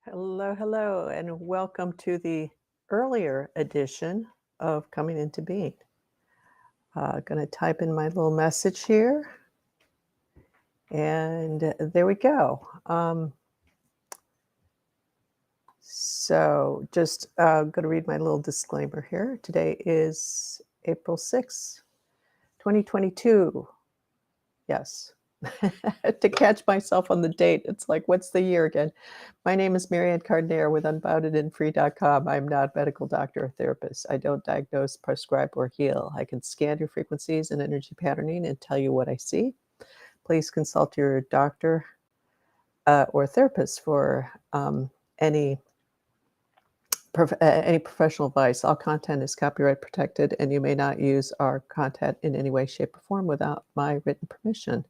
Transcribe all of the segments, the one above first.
Hello, hello, and welcome to the earlier edition of Coming Into Being. Going to type in my little message here, and there we go. So, just going to read my little disclaimer here. Today is April 6th, 2022. Yes. To catch myself on the date, it's like, what's the year again? My name is Marianne Carduner with unboundedandfree.com. I'm not a medical doctor or therapist. I don't diagnose, prescribe, or heal. I can scan your frequencies and energy patterning and tell you what I see. Please consult your doctor or therapist for any professional advice. All content is copyright protected, and you may not use our content in any way, shape, or form without my written permission.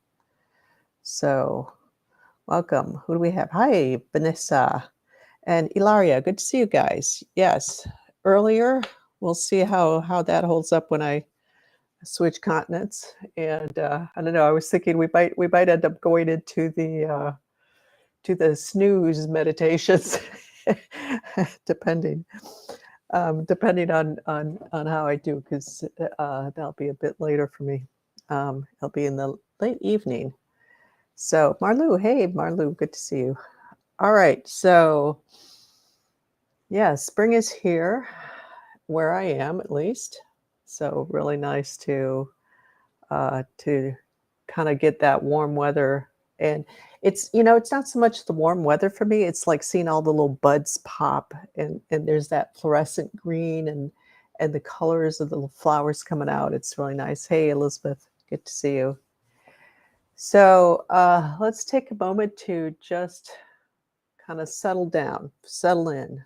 So, welcome. Who do we have? Hi, Vanessa and Ilaria. Good to see you guys. Yes, earlier. We'll see how that holds up when I switch continents. And I don't know. I was thinking we might end up going into the snooze meditations, depending on how I do, because that'll be a bit later for me. It'll be in the late evening. So Marlu, hey Marlu, good to see you. All right, so yeah, spring is here, where I am at least. So really nice to kind of get that warm weather. And it's it's not so much the warm weather for me. It's like seeing all the little buds pop, and there's that fluorescent green and the colors of the little flowers coming out. It's really nice. Hey Elizabeth, good to see you. So let's take a moment to just kind of settle down, settle in.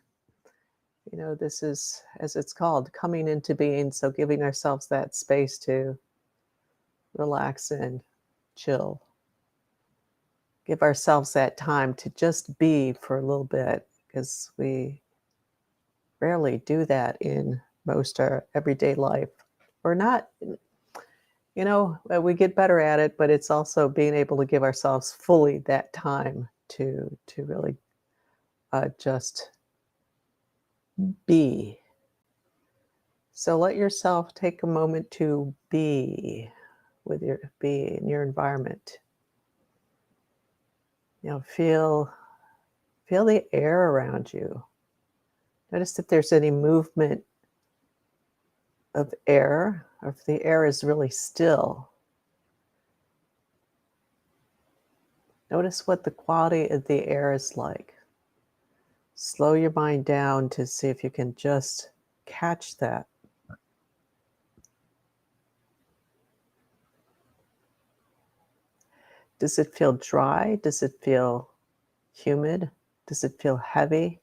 This is, as it's called, coming into being. So giving ourselves that space to relax and chill. Give ourselves that time to just be for a little bit, because we rarely do that in most our everyday life. Or not, we get better at it, but it's also being able to give ourselves fully that time to really just be. So let yourself take a moment to be in your environment. Feel the air around you. Notice if there's any movement of air, or if the air is really still. Notice what the quality of the air is like. Slow your mind down to see if you can just catch that. Does it feel dry? Does it feel humid? Does it feel heavy?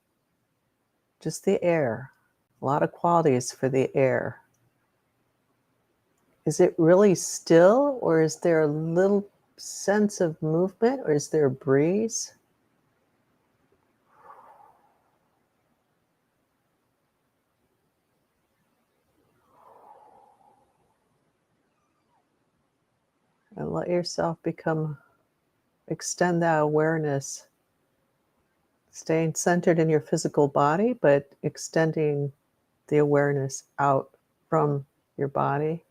Just the air. A lot of qualities for the air. Is it really still, or is there a little sense of movement, or is there a breeze? And let yourself extend that awareness, staying centered in your physical body, but extending the awareness out from your body.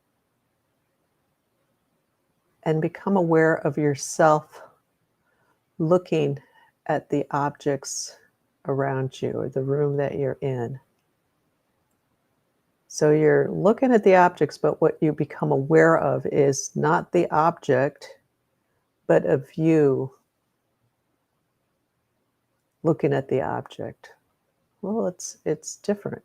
And become aware of yourself looking at the objects around you, or the room that you're in. So you're looking at the objects, but what you become aware of is not the object, but of you looking at the object. Well, it's different.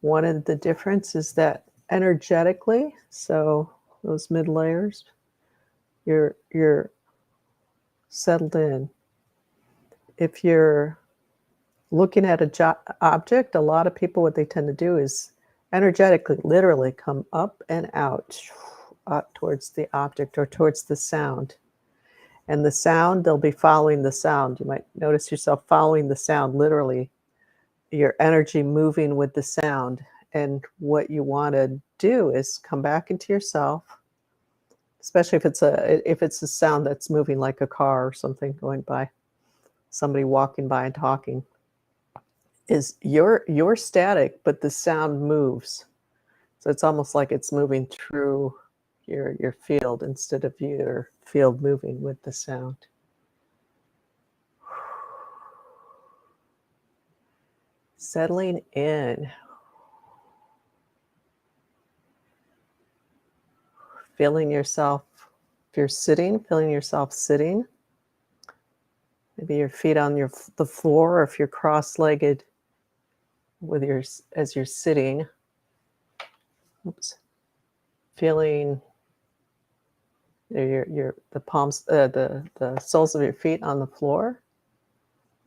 One of the differences is that energetically, so those mid layers, you're settled in. If you're looking at a object, a lot of people, what they tend to do is energetically, literally come up and out towards the object or towards the sound. And the sound, they'll be following the sound. You might notice yourself following the sound, literally, your energy moving with the sound. And what you want to do is come back into yourself, especially if it's a sound that's moving like a car or something going by, somebody walking by and talking, is you're static, but the sound moves. So it's almost like it's moving through your field instead of your field moving with the sound. Settling in. Feeling yourself, if you're sitting, feeling yourself sitting. Maybe your feet on the floor, or if you're cross-legged with as you're sitting. Oops. Feeling the palms, the soles of your feet on the floor,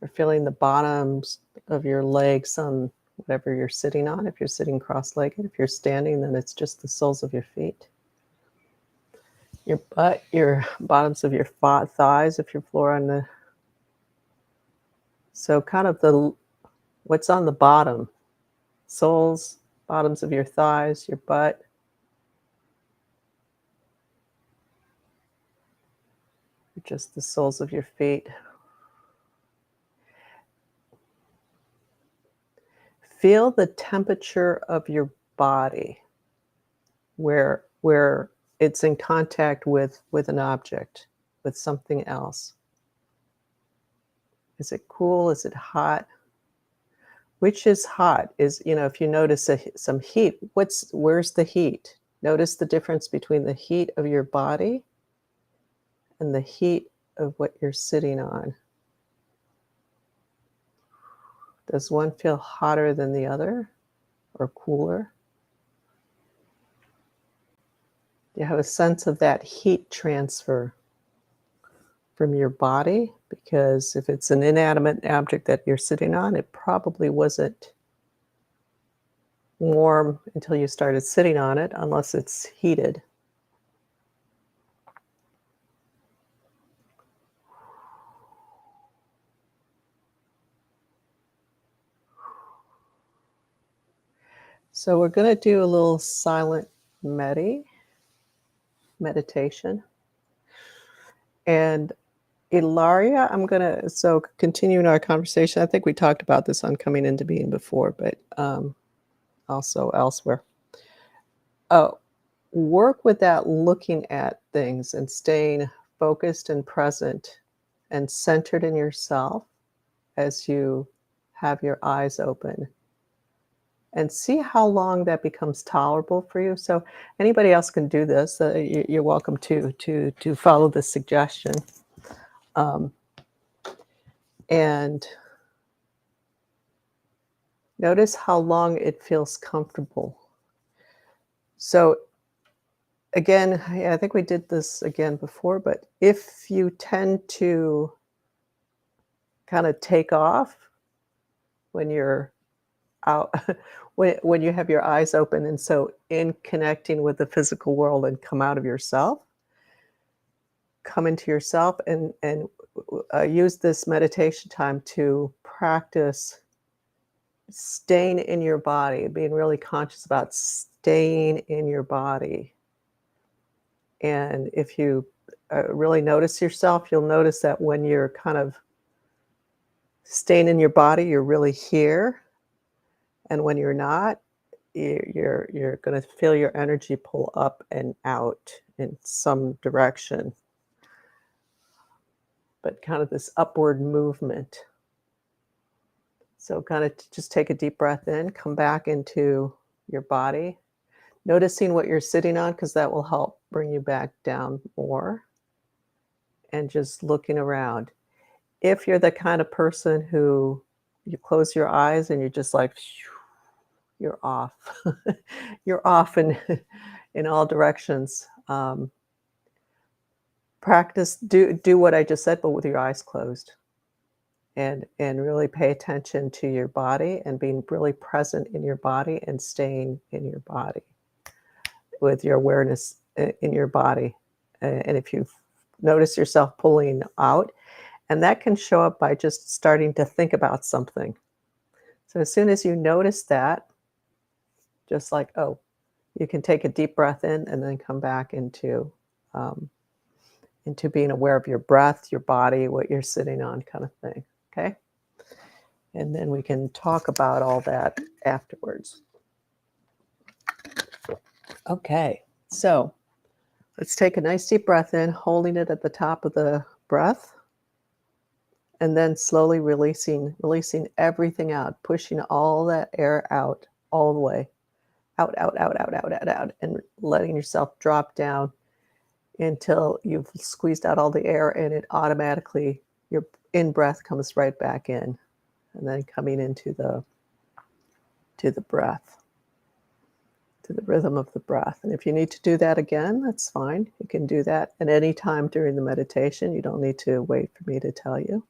or feeling the bottoms of your legs on whatever you're sitting on. If you're sitting cross-legged, if you're standing, then it's just the soles of your feet. Your butt, your bottoms of your thighs, if you're floor on the. So kind of what's on the bottom, soles, bottoms of your thighs, your butt. Just the soles of your feet. Feel the temperature of your body where it's in contact with an object, with something else. Is it cool? Is it hot? Which is hot? If you notice some heat, where's the heat? Notice the difference between the heat of your body and the heat of what you're sitting on. Does one feel hotter than the other or cooler? You have a sense of that heat transfer from your body, because if it's an inanimate object that you're sitting on, it probably wasn't warm until you started sitting on it, unless it's heated. So we're going to do a little silent meditation. And Ilaria, continuing our conversation, I think we talked about this on Coming Into Being before, but also elsewhere. Work with that looking at things and staying focused and present and centered in yourself as you have your eyes open. And see how long that becomes tolerable for you. So anybody else can do this. You're welcome to follow this suggestion. And notice how long it feels comfortable. So again, I think we did this again before, but if you tend to kind of take off when you're out, when you have your eyes open, and so in connecting with the physical world and come out of yourself, come into yourself, and use this meditation time to practice staying in your body, being really conscious about staying in your body. And if you really notice yourself, you'll notice that when you're kind of staying in your body, you're really here. And when you're not, you're going to feel your energy pull up and out in some direction. But kind of this upward movement. So kind of just take a deep breath in, come back into your body, noticing what you're sitting on, because that will help bring you back down more. And just looking around. If you're the kind of person who you close your eyes and you're just like, you're off. You're off in all directions. Practice, do what I just said, but with your eyes closed. And really pay attention to your body and being really present in your body and staying in your body with your awareness in your body. And if you notice yourself pulling out, and that can show up by just starting to think about something. So as soon as you notice that, just like, you can take a deep breath in and then come back into um, into being aware of your breath, your body, what you're sitting on, kind of thing. Okay. And then we can talk about all that afterwards. Okay. So let's take a nice deep breath in, holding it at the top of the breath, and then slowly releasing everything out, pushing all that air out all the way. Out, out, out, out, out, out, out, and letting yourself drop down until you've squeezed out all the air, and it automatically, your in-breath comes right back in, and then coming into the breath, to the rhythm of the breath. And if you need to do that again, that's fine. You can do that at any time during the meditation. You don't need to wait for me to tell you.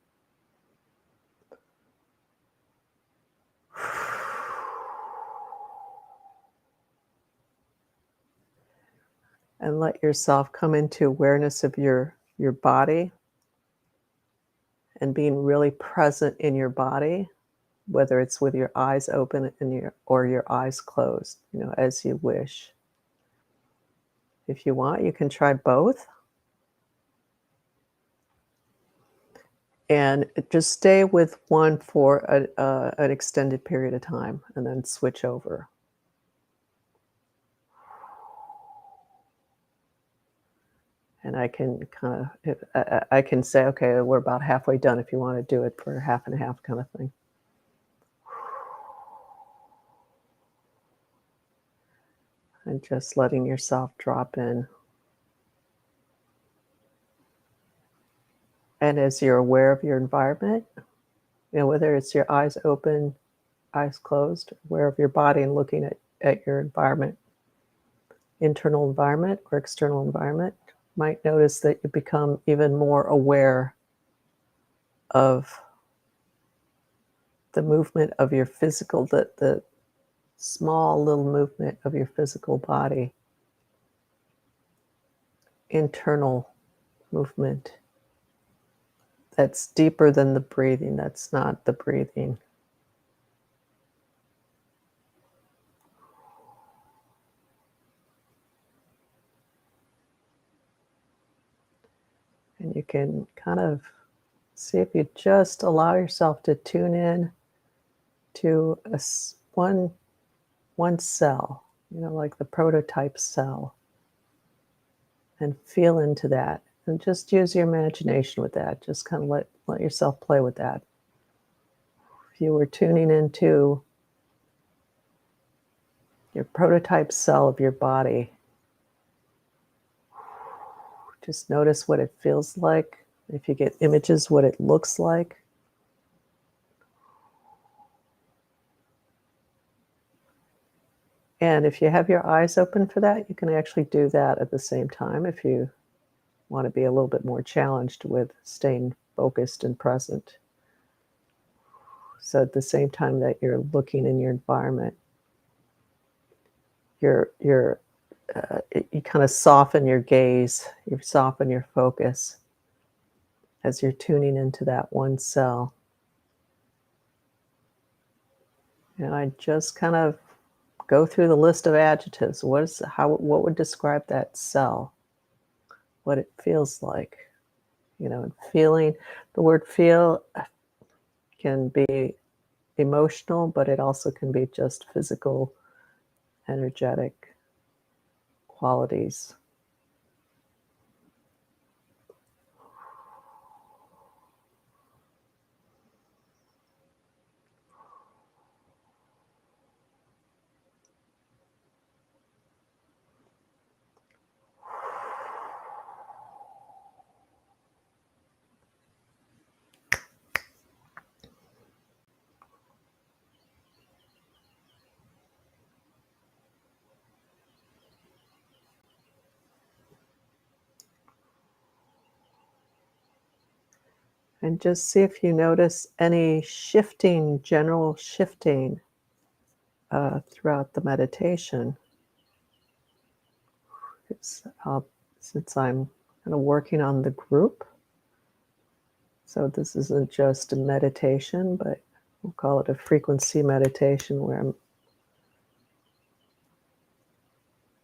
And let yourself come into awareness of your body and being really present in your body, whether it's with your eyes open and or your eyes closed, as you wish. If you want, you can try both. And just stay with one for an extended period of time, and then switch over. And I can kind of, I can say, okay, we're about halfway done if you want to do it for half and a half kind of thing. And just letting yourself drop in. And as you're aware of your environment, whether it's your eyes open, eyes closed, aware of your body and looking at your environment, internal environment or external environment, might notice that you become even more aware of the movement of your physical, the small little movement of your physical body, internal movement that's deeper than the breathing, that's not the breathing. And you can kind of see if you just allow yourself to tune in to one cell, like the prototype cell, and feel into that. And just use your imagination with that. Just kind of let yourself play with that. If you were tuning into your prototype cell of your body, just notice what it feels like. If you get images, what it looks like. And if you have your eyes open for that, you can actually do that at the same time if you want to be a little bit more challenged with staying focused and present. So at the same time that you're looking in your environment, you kind of soften your gaze, you soften your focus as you're tuning into that one cell. And I just kind of go through the list of adjectives. What would describe that cell? What it feels like, and feeling. The word feel can be emotional, but it also can be just physical, energetic qualities. And just see if you notice any general shifting throughout the meditation. Since I'm kind of working on the group, so this isn't just a meditation, but we'll call it a frequency meditation where I'm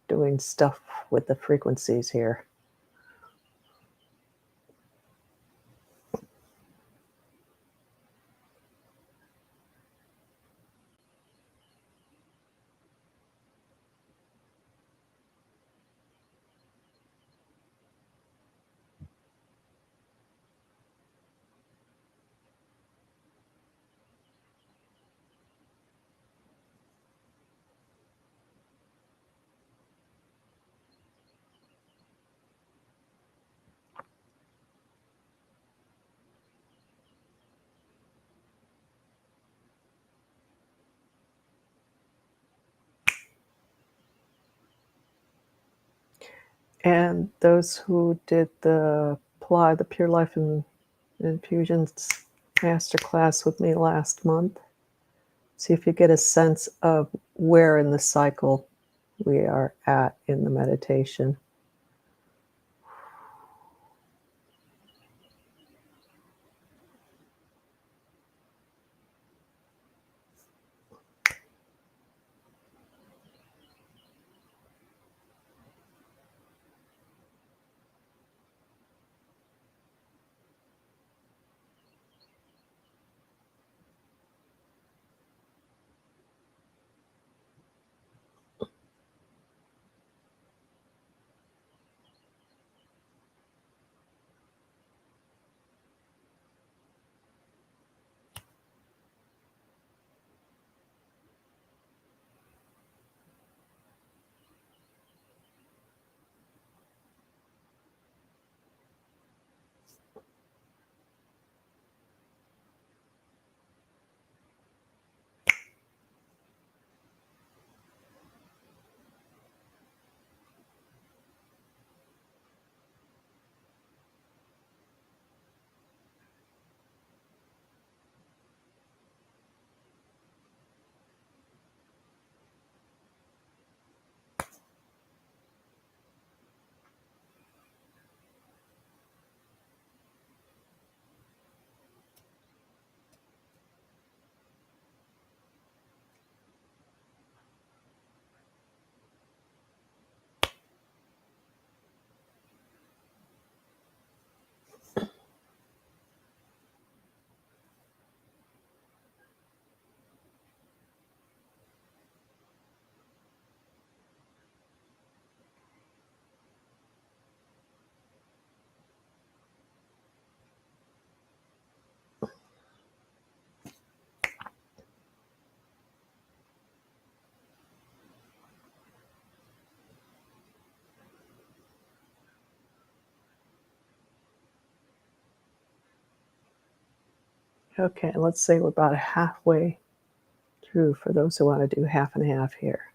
doing stuff with the frequencies here. And those who did the apply the Pure Life and Infusions masterclass with me last month, see if you get a sense of where in the cycle we are at in the meditation. Okay, let's say we're about halfway through for those who want to do half and half here.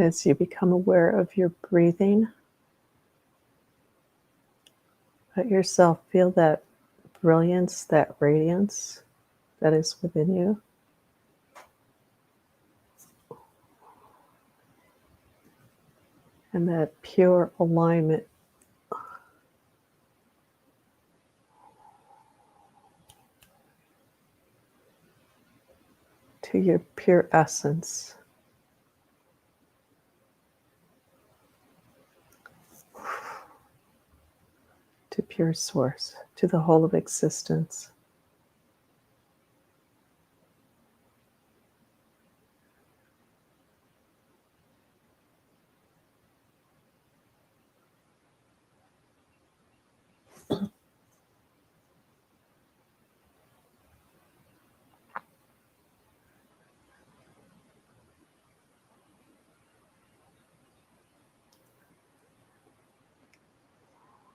As you become aware of your breathing, let yourself feel that brilliance, that radiance that is within you. And that pure alignment to your pure essence. To pure source, to the whole of existence.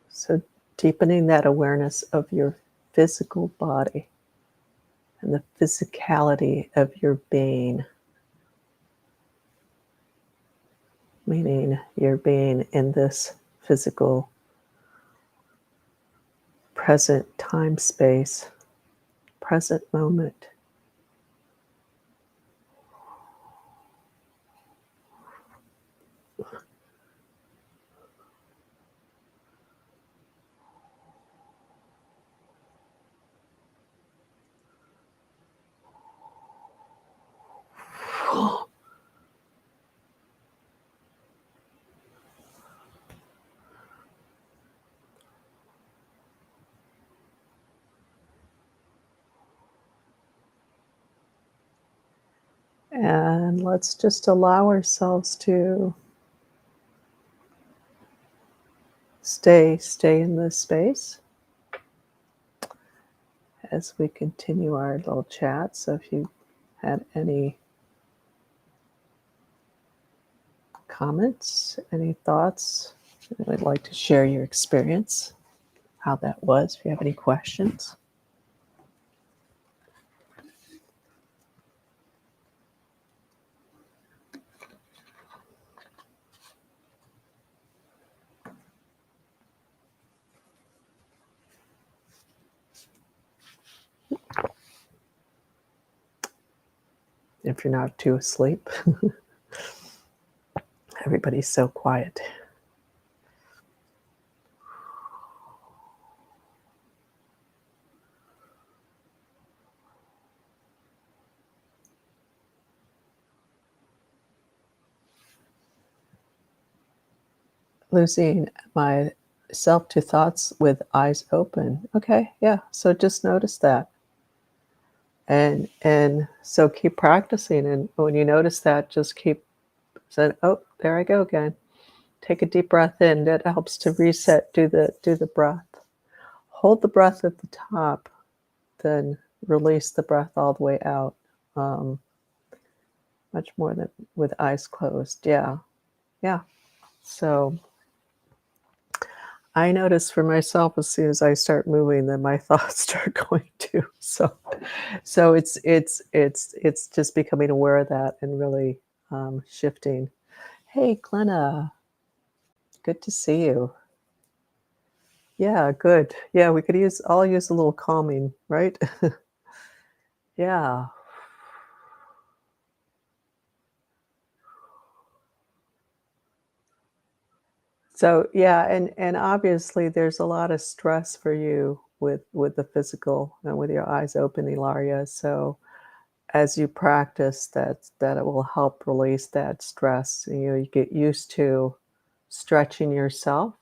So deepening that awareness of your physical body and the physicality of your being, meaning your being in this physical present time space, present moment. And let's just allow ourselves to stay in this space as we continue our little chat. So if you had any comments, any thoughts, I'd like to share your experience, how that was, if you have any questions. If you're not too asleep. Everybody's so quiet. Losing myself to thoughts with eyes open. Okay, yeah. So just notice that. And so keep practicing, and when you notice that, just keep saying, oh, there I go again. Take a deep breath in. That helps to reset. Do the breath. Hold the breath at the top, then release the breath all the way out. Much more than with eyes closed. Yeah. So I notice for myself, as soon as I start moving, then my thoughts start going too. So it's just becoming aware of that and really shifting. Hey, Glenna, good to see you. Yeah, good. Yeah, we could all use a little calming, right? Yeah. So yeah, and obviously there's a lot of stress for you with the physical and with your eyes open, Ilaria. So as you practice that it will help release that stress. You get used to stretching yourself,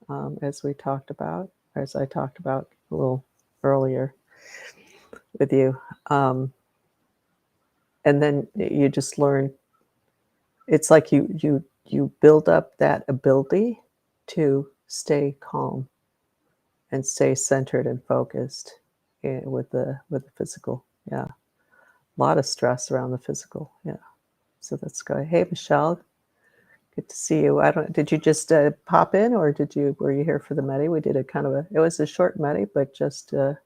as I talked about a little earlier with you. And then you just learn, it's like you build up that ability to stay calm and stay centered and focused with the physical. Yeah. A lot of stress around the physical. Yeah. So that's good. Hey, Michelle, good to see you. I don't. Did you just pop in, or were you here for the Medi? We did it was a short Medi, but just kind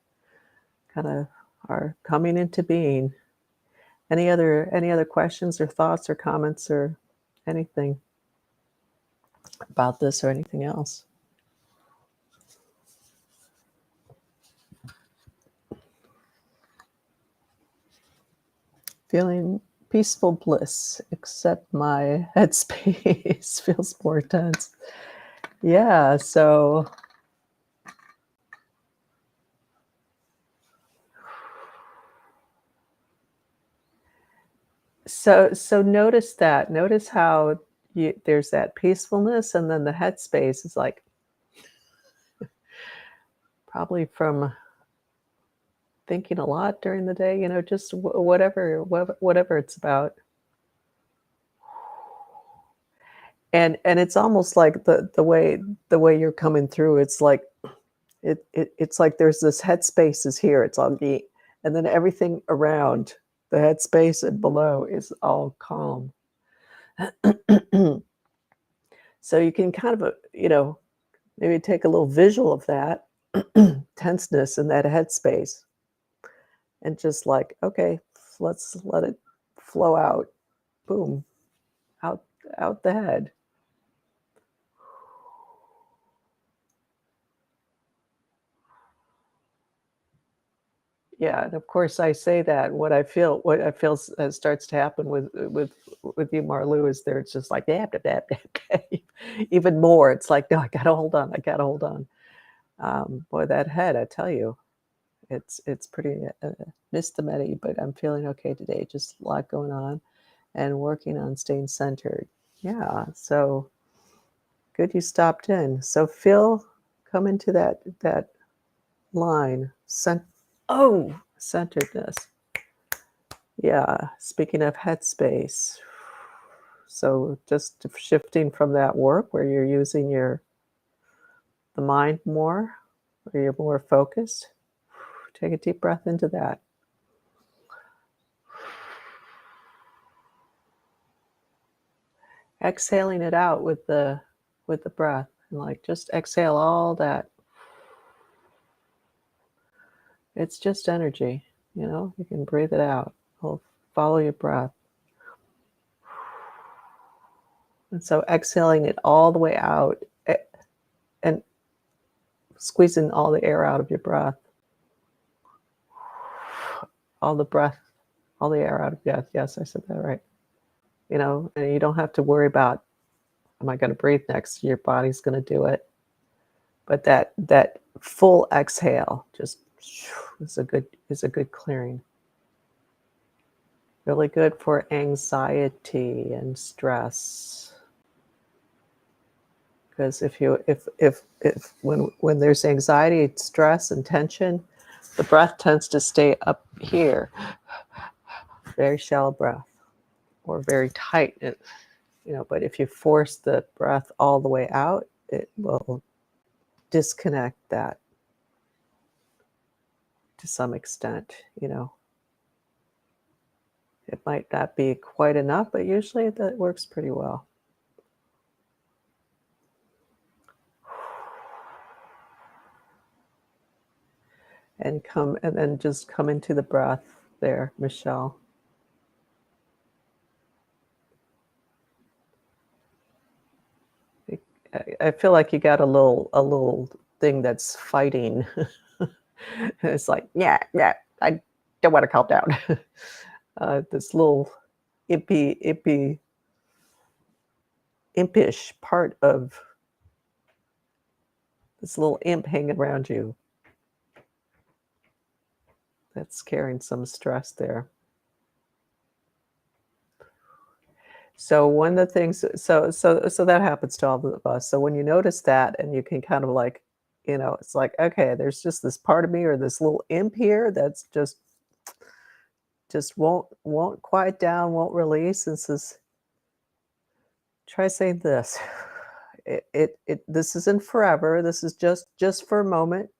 of our coming into being. Any other questions or thoughts or comments or anything about this or anything else. Feeling peaceful bliss, except my headspace feels more tense. Yeah, so notice that. Notice how there's that peacefulness, and then the headspace is like probably from thinking a lot during the day, just whatever it's about. And it's almost like the way you're coming through, it's like it's like there's this headspace is here, it's all neat, and then everything around the headspace and below is all calm. So you can kind of, maybe take a little visual of that tenseness in that headspace and just like, okay, let's let it flow out. Boom, out out the head. Yeah, and of course I say that what I feel starts to happen with you, Marlou, is there it's just like, "Dab, dab, dab, dab, dab." Even more. It's like, "No, I gotta hold on, I gotta hold on." Boy, that head, I tell you, it's pretty, missed the Medi, but I'm feeling okay today, just a lot going on and working on staying centered. Yeah, so good you stopped in. So come into that line, centeredness. Yeah, speaking of headspace, so just shifting from that work where you're using the mind more, where you're more focused, take a deep breath into that. Exhaling it out with the breath, and like just exhale all that. It's just energy, you can breathe it out. Follow your breath. And so exhaling it all the way out, and squeezing all the air out of your breath. All the breath, all the air out of your breath. Yes, I said that right. And you don't have to worry about, am I going to breathe next? Your body's going to do it. But that full exhale just is a good clearing. Really good for anxiety and stress. Because if when there's anxiety, stress, and tension, the breath tends to stay up here, very shallow breath, or very tight. But if you force the breath all the way out, it will disconnect that to some extent. It might not be quite enough, but usually that works pretty well. And then just come into the breath there, Michelle. I feel like you got a little thing that's fighting. It's like, yeah, yeah, I don't want to calm down. This little impish part of this little imp hanging around you that's carrying some stress there. So one of the things, so that happens to all of us. So when you notice that, and you can kind of like, it's like, okay, there's just this part of me, or this little imp here that's just won't quiet down, won't release. And says, try saying this. This isn't forever. This is just for a moment.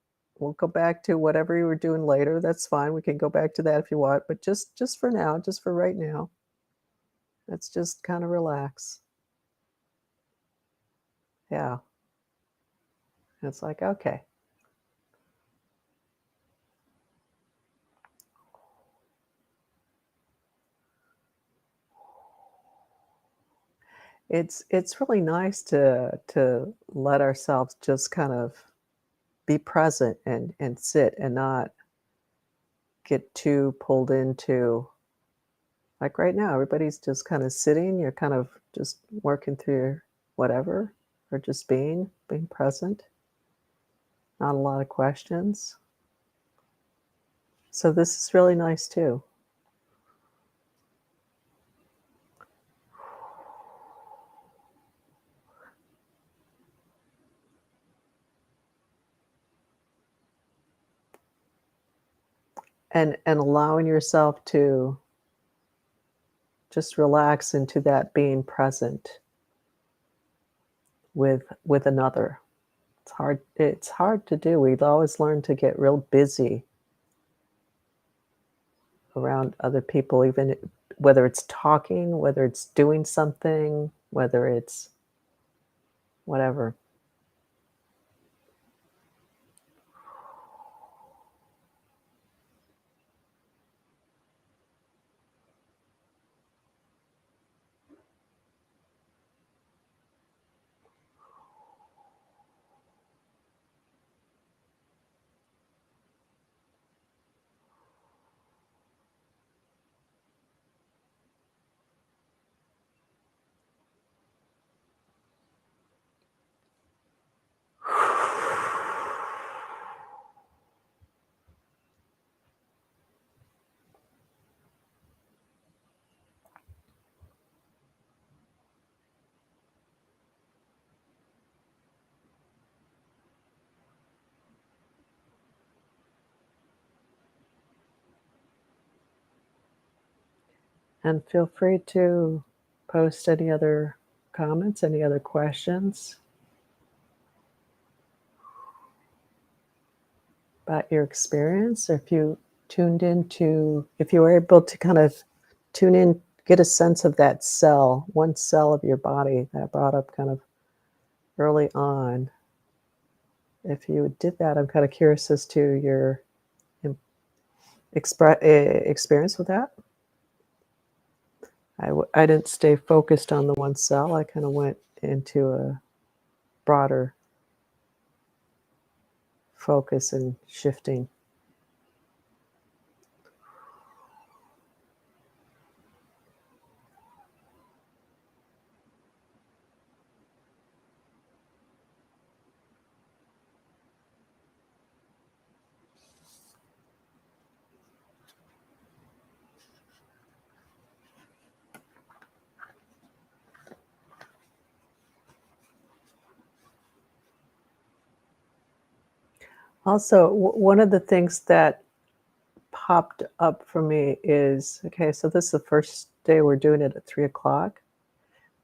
We'll go back to whatever you were doing later. That's fine. We can go back to that if you want, but just for now, just for right now, let's just kind of relax. Yeah. It's like, okay. It's really nice to let ourselves just kind of be present and sit and not get too pulled into like right now, everybody's just kind of sitting, you're kind of just working through whatever, or just being present, not a lot of questions. So this is really nice too. And allowing yourself to just relax into that being present with another. It's hard to do. We've always learned to get real busy around other people, even whether it's talking, whether it's doing something, whether it's whatever. And feel free to post any other comments, any other questions about your experience, or if you if you were able to kind of tune in, get a sense of that cell, one cell of your body that brought up kind of early on. If you did that, I'm kind of curious as to your experience with that. I didn't stay focused on the one cell. I kind of went into a broader focus and shifting. Also, one of the things that popped up for me is okay, so this is the first day we're doing it at 3 o'clock.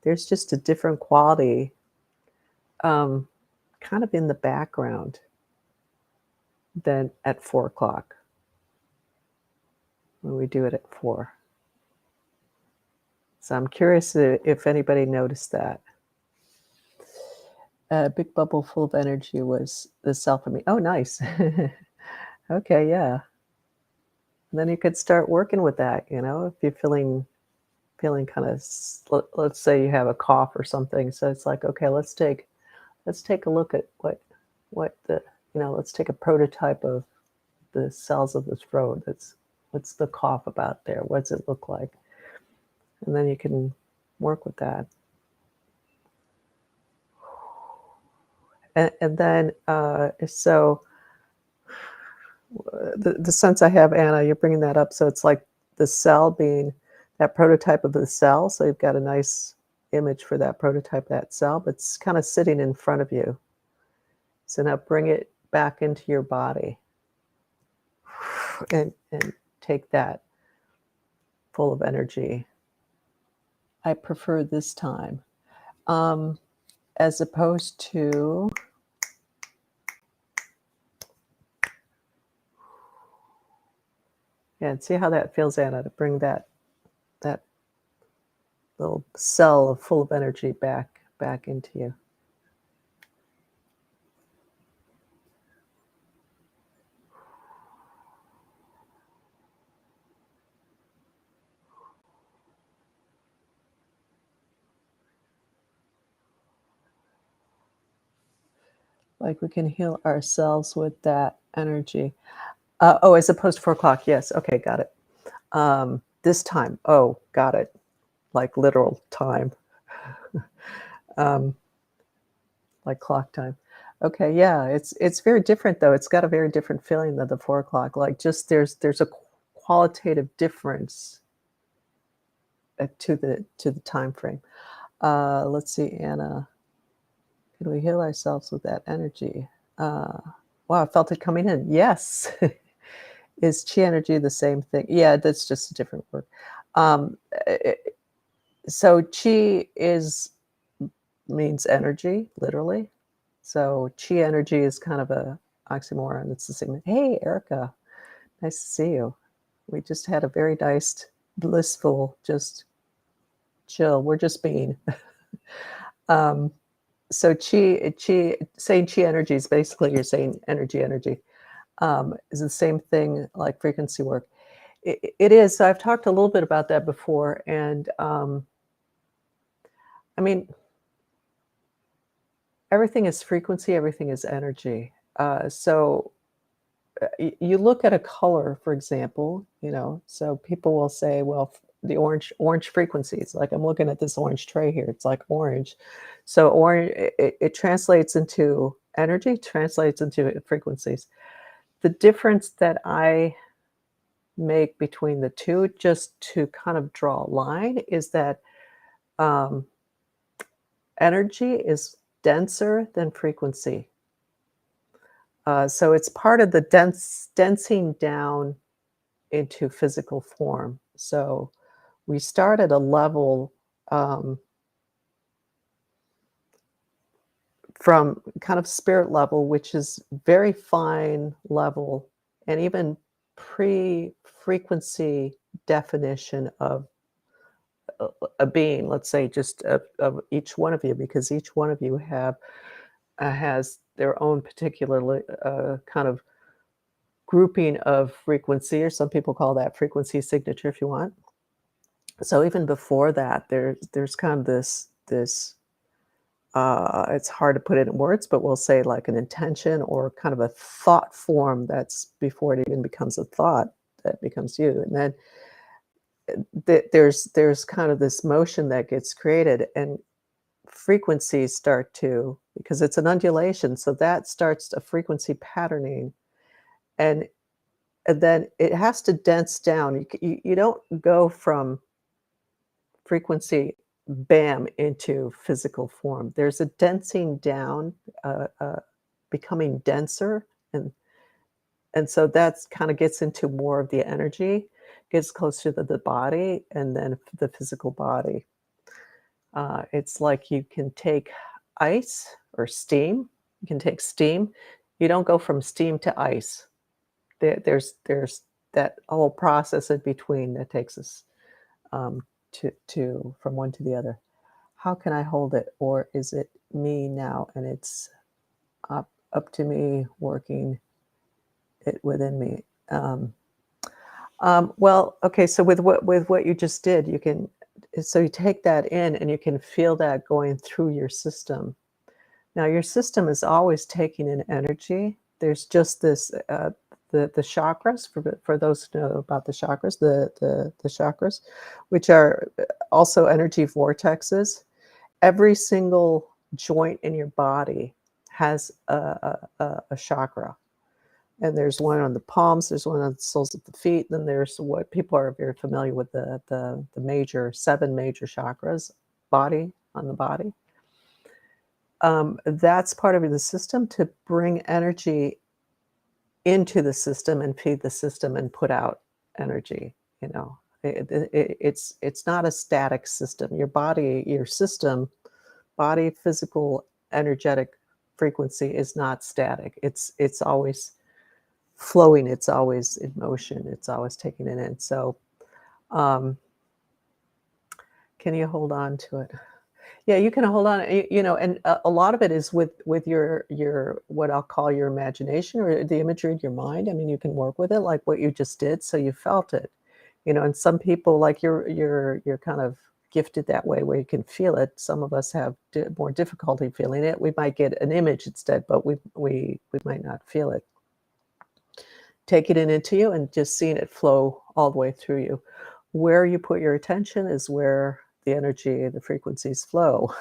There's just a different quality, um, kind of in the background than at 4 o'clock when we do it at 4. So I'm curious if anybody noticed that. A big bubble full of energy was the self of me. Oh, nice. Okay, yeah. And then you could start working with that, if you're feeling kind of let's say you have a cough or something, so it's like, okay, let's take a look at what the let's take a prototype of the cells of the throat. What's the cough about there? What does it look like? And then you can work with that. And then so the sense I have, Anna, you're bringing that up, so it's like the cell being that prototype of the cell, so you've got a nice image for that prototype, that cell, but it's kind of sitting in front of you. So now bring it back into your body and take that full of energy. I prefer this time, as opposed to and see how that feels, Anna, to bring that little cell full of energy back into you. Like we can heal ourselves with that energy. Oh, as opposed to 4 o'clock. Yes. Okay. Got it. This time. Oh, got it. Like literal time. um, like clock time. Okay. Yeah. It's very different though. It's got a very different feeling than the 4 o'clock. Like just there's a qualitative difference to the time frame. Let's see, Anna. Can we heal ourselves with that energy? Uh, wow, I felt it coming in. Yes. Is chi energy the same thing? Yeah, that's just a different word. Um, eh, so chi is means energy, literally. So chi energy is kind of a oxymoron. It's the same. Hey, Erica, nice to see you. We just had a very nice, blissful, just chill. We're just being. um, so chi saying chi energy is basically you're saying energy is the same thing like frequency work. It is. So I've talked a little bit about that before, and I mean, everything is frequency, everything is energy. You look at a color, for example, so people will say, well, the orange frequencies, like I'm looking at this orange tray here, it's like orange. So orange, it translates into energy, translates into frequencies. The difference that I make between the two, just to kind of draw a line, is that um, energy is denser than frequency. So it's part of the densing down into physical form. So we start at a level um, from kind of spirit level, which is very fine level, and even pre-frequency definition of a being. Let's say just of each one of you, because each one of you has their own particular kind of grouping of frequency, or some people call that frequency signature if you want. So even before that, there's kind of this it's hard to put it in words, but we'll say like an intention or kind of a thought form that's before it even becomes a thought that becomes you. And then there's kind of this motion that gets created, and frequencies start to, because it's an undulation, so that starts a frequency patterning, and and then it has to dense down. You don't go from frequency bam into physical form. There's a densing down, becoming denser, and so that's kind of gets into more of the energy, gets closer to the body, and then the physical body. It's like you can take ice or steam. You can take steam. You don't go from steam to ice. There's that whole process in between that takes us to from one to the other. How can I hold it, or is it me now, and it's up to me working it within me? Well, okay. So with what you just did, you can so you take that in, and you can feel that going through your system. Now, your system is always taking in energy. There's just this the chakras, for those who know about the chakras, the chakras, which are also energy vortexes. Every single joint in your body has a chakra, and there's one on the palms, there's one on the soles of the feet, then there's what people are very familiar with, the major 7 major chakras, body on the body. That's part of the system to bring energy into the system and feed the system and put out energy. It's not a static system. Your body, your system, body, physical, energetic frequency is not static. It's always flowing. It's always in motion. It's always taking it in. So, um, can you hold on to it? Yeah, you can hold on, and a lot of it is with your what I'll call your imagination or the imagery in your mind. I mean, you can work with it like what you just did, so you felt it, and some people like you're kind of gifted that way where you can feel it. Some of us have more difficulty feeling it. We might get an image instead, but we might not feel it. Take it into you and just seeing it flow all the way through you. Where you put your attention is where the energy, the frequencies flow.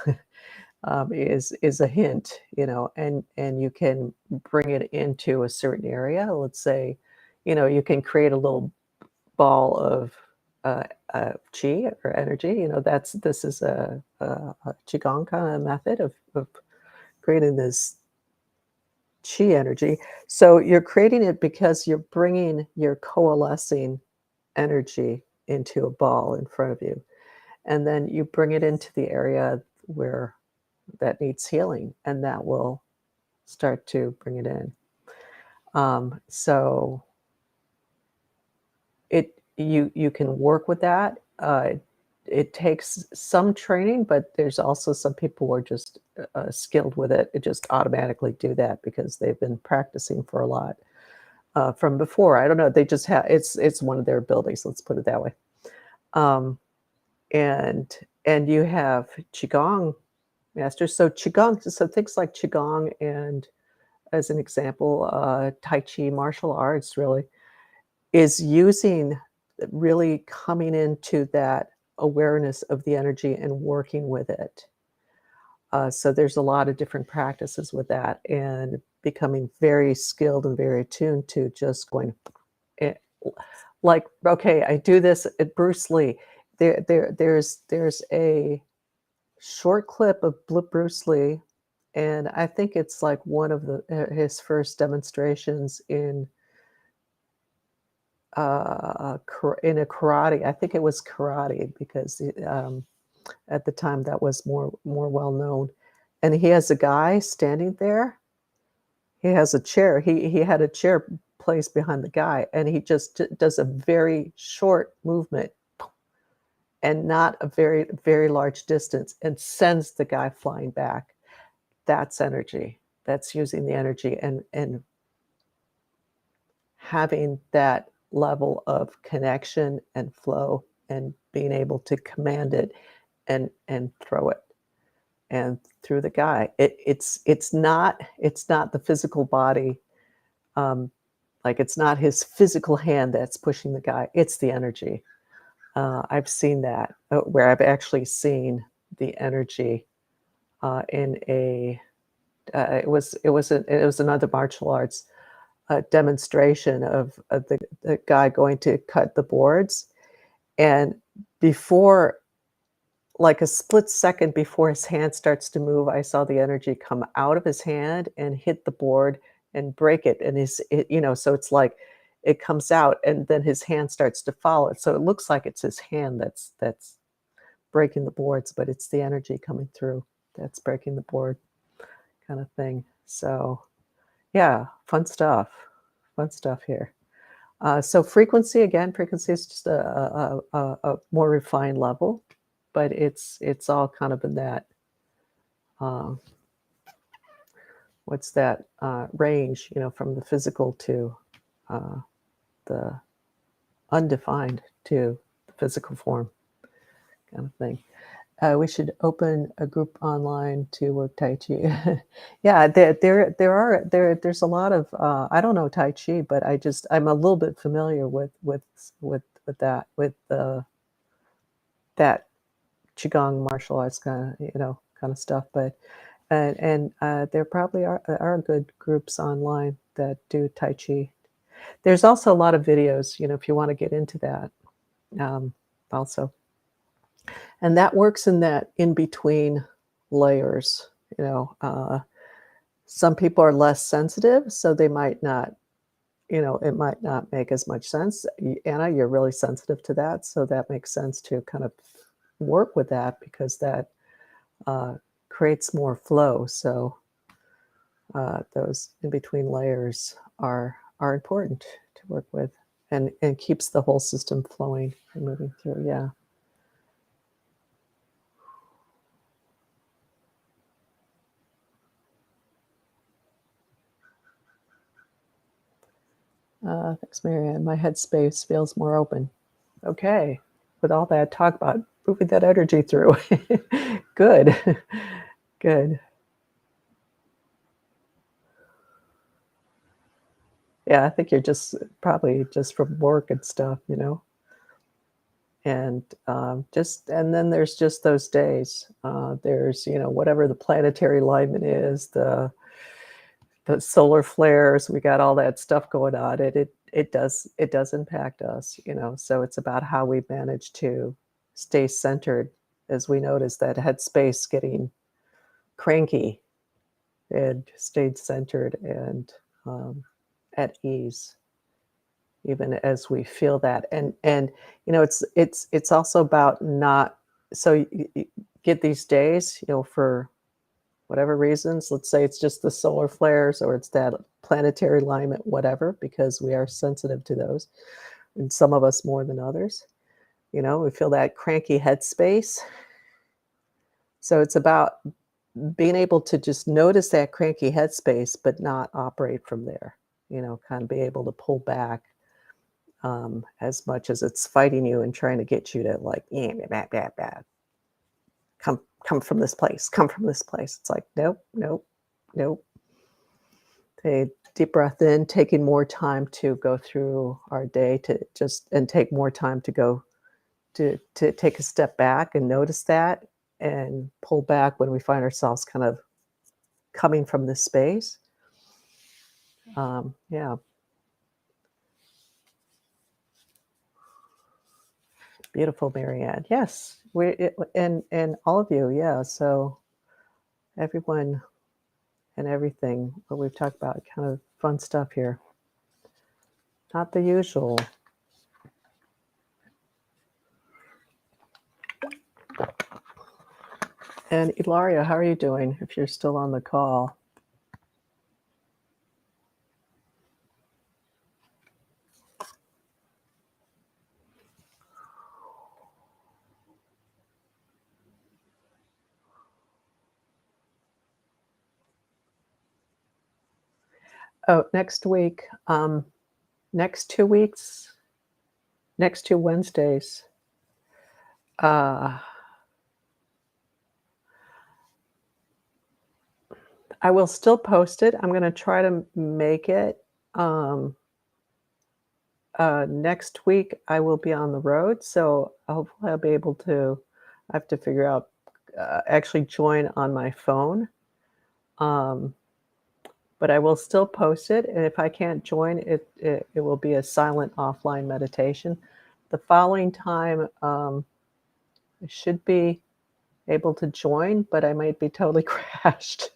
Is a hint, and you can bring it into a certain area. Let's say, you can create a little ball of chi or energy. This is a qigong kind of method of creating this chi energy. So you're creating it because you're bringing your coalescing energy into a ball in front of you, and then you bring it into the area where that needs healing, and that will start to bring it in. So you can work with that. It takes some training, but there's also some people who are just skilled with it. It just automatically do that because they've been practicing for a lot from before. I don't know. They just have it's one of their abilities. Let's put it that way. Um, and you have qigong masters. So qigong, so things like qigong and, as an example, tai chi martial arts really is using really coming into that awareness of the energy and working with it. So there's a lot of different practices with that and becoming very skilled and very attuned to just going, eh, like, okay, I do this at Bruce Lee. There's a short clip of Bruce Lee, and I think it's like one of his first demonstrations in a karate. I think it was karate because at the time that was more well known. And he has a guy standing there. He has a chair. He had a chair placed behind the guy, and he just does a very short movement and not a very very large distance, and sends the guy flying back. That's energy. That's using the energy and having that level of connection and flow and being able to command it and throw it and through the guy. It's not the physical body, like it's not his physical hand that's pushing the guy. It's the energy. I've seen that where I've actually seen the energy in a it was another martial arts demonstration of the guy going to cut the boards, and before, like a split second before his hand starts to move, I saw the energy come out of his hand and hit the board and break it. And so it's like it comes out and then his hand starts to follow it. So it looks like it's his hand that's breaking the boards, but it's the energy coming through that's breaking the board, kind of thing. So yeah, fun stuff here. So frequency is just a more refined level, but it's all kind of in that uh, what's that range, from the physical to uh, the undefined to the physical form, kind of thing. We should open a group online to work Tai Chi. Yeah, there's a lot of I don't know Tai Chi, but I'm a little bit familiar with that that qigong martial arts kind of stuff. But there probably are good groups online that do Tai Chi. There's also a lot of videos, if you want to get into that, also. And that works in that in between layers. Some people are less sensitive, so they might not, it might not make as much sense. Anna, you're really sensitive to that, so that makes sense to kind of work with that because that creates more flow. So those in between layers are important to work with, and keeps the whole system flowing and moving through. Yeah. Thanks, Marianne. My headspace feels more open. Okay. With all that talk about moving that energy through. Good. Good. Yeah, I think you're just probably just from work and stuff, and just and then there's just those days. There's whatever the planetary alignment is, the solar flares. We got all that stuff going on. It does impact us. So it's about how we manage to stay centered as we notice that headspace getting cranky and stayed centered and at ease even as we feel that. And it's also about not, so you get these days, for whatever reasons. Let's say it's just the solar flares or it's that planetary alignment, whatever, because we are sensitive to those, and some of us more than others. We feel that cranky headspace. So it's about being able to just notice that cranky headspace, but not operate from there. Kind of be able to pull back, as much as it's fighting you and trying to get you to, like, yeah, bad, bad, bad. Come from this place. Come from this place. It's like, nope, nope, nope. Take deep breath in, taking more time to go through our day and take more time to go to take a step back and notice that and pull back when we find ourselves kind of coming from this space. Yeah. Beautiful, Marianne. Yes, and all of you, yeah. So everyone and everything, what we've talked about, kind of fun stuff here. Not the usual. And Ilaria, how are you doing? If you're still on the call. Oh, next week, next 2 weeks, next 2 Wednesdays. I will still post it. I'm going to try to make it. Next week, I will be on the road, so hopefully I'll be able to. I have to figure out, actually join on my phone. But I will still post it, and if I can't join, it will be a silent offline meditation. The following time, I should be able to join, but I might be totally crashed.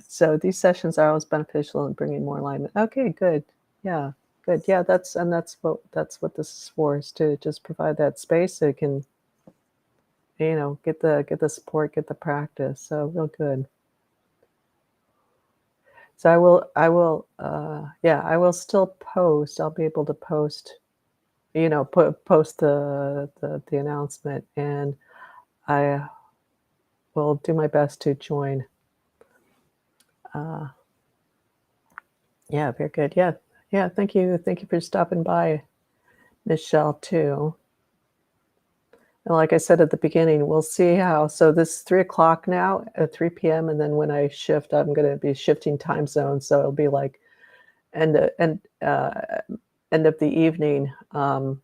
So these sessions are always beneficial in bringing more alignment. Okay, good. Yeah, good. Yeah, that's what this is for, is to just provide that space so you can, get the support, get the practice. So real good. So I will still post. I'll be able to post, post the announcement, and I will do my best to join. Uh, yeah, very good. Yeah, yeah. Thank you for stopping by, Michelle, too. And like I said at the beginning, we'll see how. So this 3 o'clock now at 3 p.m., and then when I shift, I'm going to be shifting time zones. So it'll be like end of the evening. So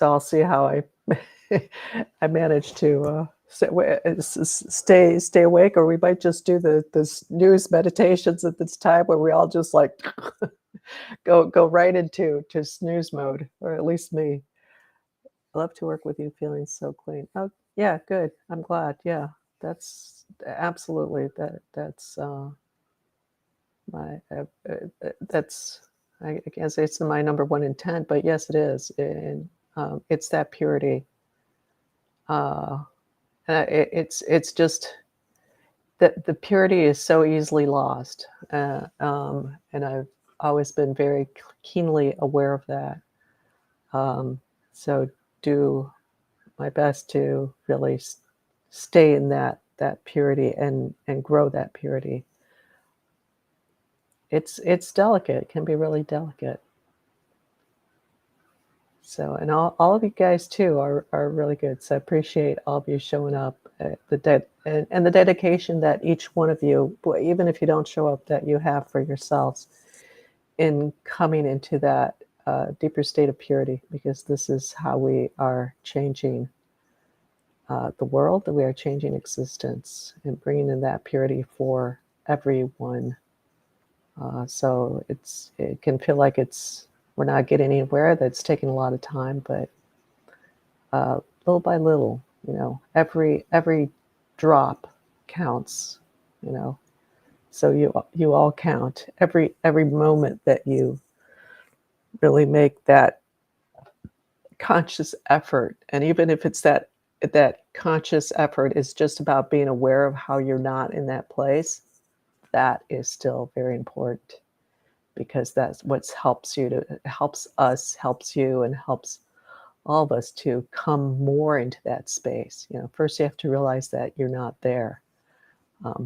I'll see how I I manage to stay awake, or we might just do the snooze meditations at this time where we all just like go right into snooze mode, or at least me. I love to work with you, feeling so clean. Oh, yeah, good. I'm glad. Yeah, that's absolutely that's my that's I can't say it's my number one intent, but yes, it is, and it's that purity. Uh, it's just that the purity is so easily lost, and I've always been very keenly aware of that. So do my best to really stay in that purity and grow that purity. It's delicate. It can be really delicate. So, and all of you guys too are really good. So I appreciate all of you showing up, and the dedication that each one of you, even if you don't show up, that you have for yourselves in coming into that deeper state of purity, because this is how we are changing the world, that we are changing existence and bringing in that purity for everyone. So it can feel like we're not getting anywhere, that's taking a lot of time, but little by little, every drop counts, you know. So you all count. Every moment that you really make that conscious effort, and even if it's that conscious effort is just about being aware of how you're not in that place, that is still very important, because that's what helps us, helps you, and helps all of us to come more into that space. First you have to realize that you're not there,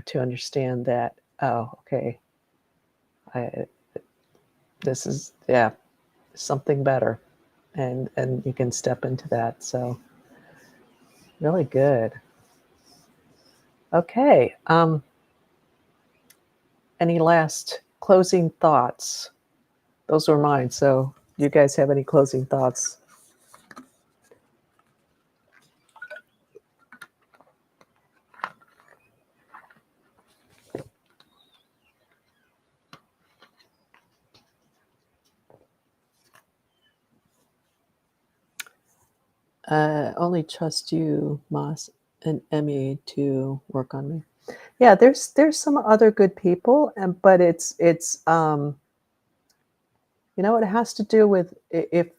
to understand that, oh, okay, I, this is, yeah, something better, and you can step into that. So really good. Okay. Any last closing thoughts? Those were mine. So you guys have any closing thoughts? Only trust you, Moss and Emmy, to work on me. Yeah, there's some other good people, but it has to do with, if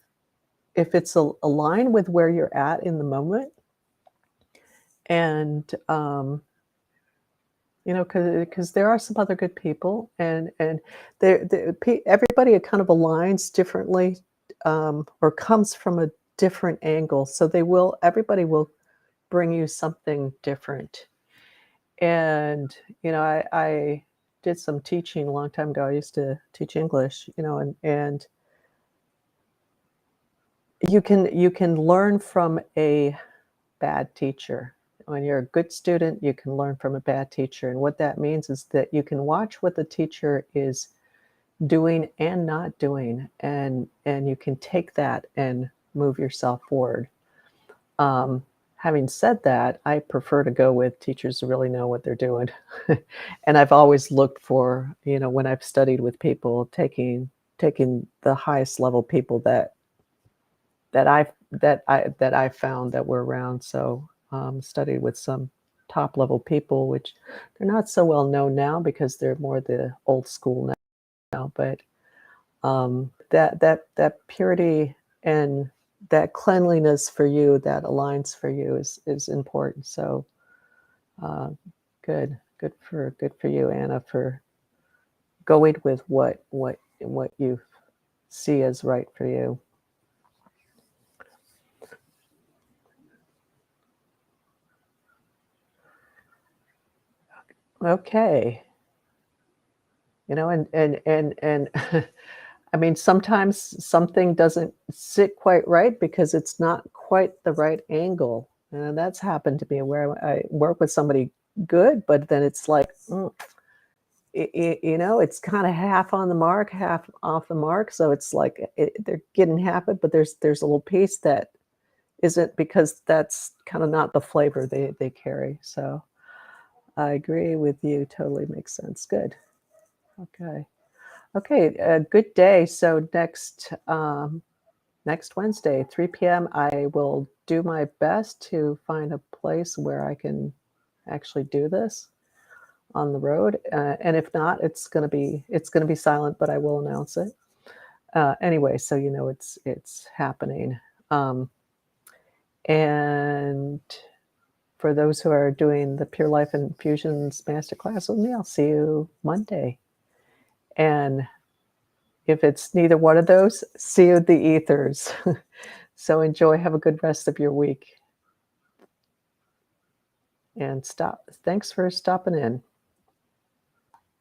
it's aligned with where you're at in the moment, and because there are some other good people, and everybody kind of aligns differently, or comes from a different angle, so everybody will bring you something different. And I did some teaching a long time ago. I used to teach English, and you can learn from a bad teacher. When you're a good student, you can learn from a bad teacher. And what that means is that you can watch what the teacher is doing and not doing, and you can take that and move yourself forward. Having said that, I prefer to go with teachers who really know what they're doing. And I've always looked for, when I've studied with people, taking the highest level people that I found that were around. So studied with some top level people, which they're not so well known now because they're more the old school now. But that purity and that cleanliness for you, that aligns for you, is important. So uh, good for you, Anna, for going with what you see as right for you. Okay. And I mean, sometimes something doesn't sit quite right because it's not quite the right angle, and that's happened to me where I work with somebody good, but then it's like, it's kind of half on the mark, half off the mark. So it's like they're getting half it, but there's a little piece that isn't, because that's kind of not the flavor they carry. So I agree with you. Totally makes sense. Good. Okay. Okay. Good day. So next Wednesday, 3 p.m., I will do my best to find a place where I can actually do this on the road. And if not, it's gonna be silent, but I will announce it. Anyway, so it's happening. Um, and for those who are doing the Pure Life Infusions Masterclass with me, I'll see you Monday. And if it's neither one of those, see you at the ethers. So enjoy. Have a good rest of your week. And thanks for stopping in.